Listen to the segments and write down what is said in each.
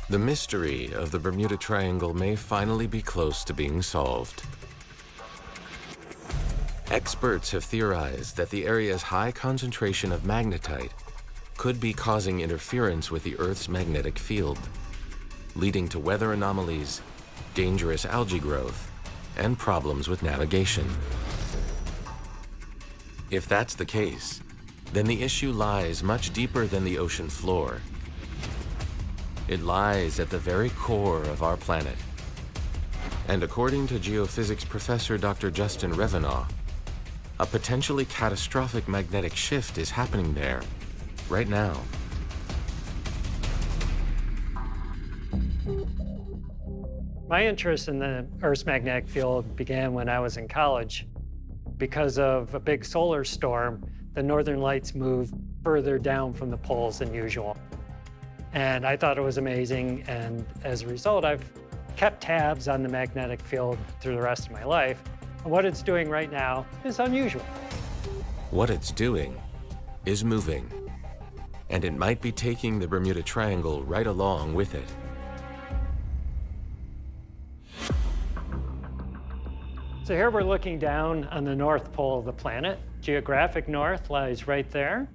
The mystery of the Bermuda Triangle may finally be close to being solved. Experts have theorized that the area's high concentration of magnetite could be causing interference with the Earth's magnetic field, leading to weather anomalies, dangerous algae growth, and problems with navigation. If that's the case, then the issue lies much deeper than the ocean floor. It lies at the very core of our planet. And according to geophysics professor Dr. Justin Revenaugh, a potentially catastrophic magnetic shift is happening there, right now. My interest in the Earth's magnetic field began when I was in college. Because of a big solar storm, the northern lights moved further down from the poles than usual. And I thought it was amazing, and as a result, I've kept tabs on the magnetic field through the rest of my life. And what it's doing right now is unusual. What it's doing is moving, and it might be taking the Bermuda Triangle right along with it. So here we're looking down on the north pole of the planet. Geographic north lies right there.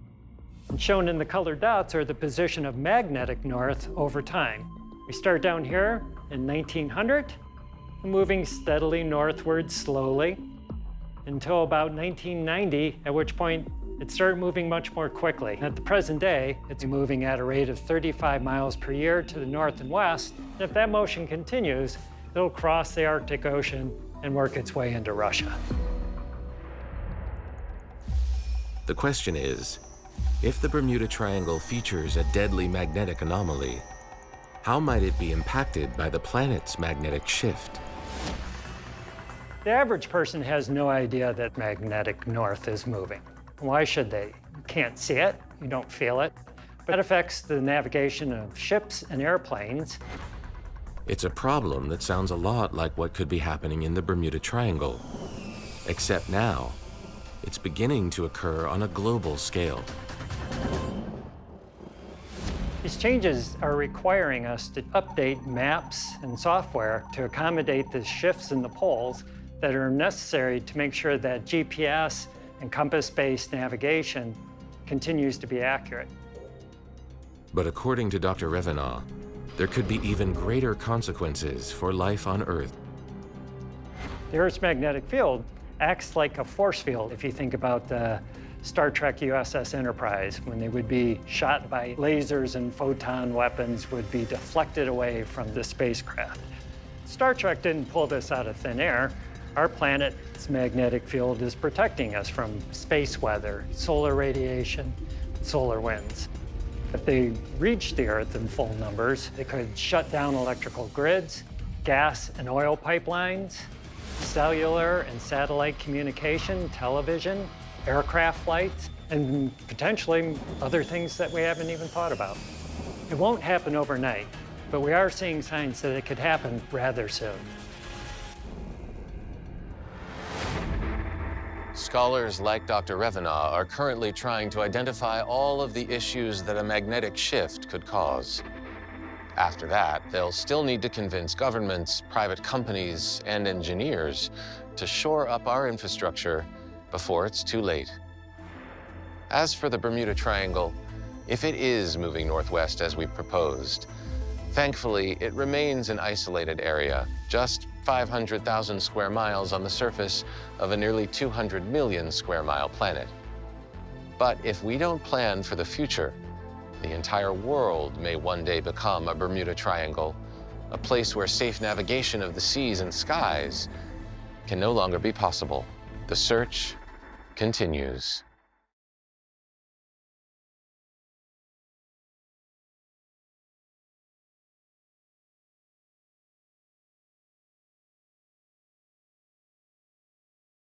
And shown in the colored dots are the position of magnetic north over time. We start down here in 1900, moving steadily northward slowly until about 1990, at which point it started moving much more quickly. At the present day, it's moving at a rate of 35 miles per year to the north and west. And if that motion continues, it'll cross the Arctic Ocean and work its way into Russia. The question is, if the Bermuda Triangle features a deadly magnetic anomaly, how might it be impacted by the planet's magnetic shift? The average person has no idea that magnetic north is moving. Why should they? You can't see it, you don't feel it, but it affects the navigation of ships and airplanes. It's a problem that sounds a lot like what could be happening in the Bermuda Triangle, except now, it's beginning to occur on a global scale. These changes are requiring us to update maps and software to accommodate the shifts in the poles that are necessary to make sure that GPS and compass-based navigation continues to be accurate. But according to Dr. Revenaugh, there could be even greater consequences for life on Earth. The Earth's magnetic field acts like a force field. If you think about the Star Trek USS Enterprise, when they would be shot by lasers and photon weapons would be deflected away from the spacecraft. Star Trek didn't pull this out of thin air. Our planet's magnetic field is protecting us from space weather, solar radiation, solar winds. If they reached the Earth in full numbers, they could shut down electrical grids, gas and oil pipelines, cellular and satellite communication, television, aircraft flights, and potentially other things that we haven't even thought about. It won't happen overnight, but we are seeing signs that it could happen rather soon. Scholars like Dr. Revenaugh are currently trying to identify all of the issues that a magnetic shift could cause. After that, they'll still need to convince governments, private companies, and engineers to shore up our infrastructure before it's too late. As for the Bermuda Triangle, if it is moving northwest as we proposed, thankfully it remains an isolated area, just 500,000 square miles on the surface of a nearly 200 million square mile planet. But if we don't plan for the future, the entire world may one day become a Bermuda Triangle, a place where safe navigation of the seas and skies can no longer be possible. The search continues.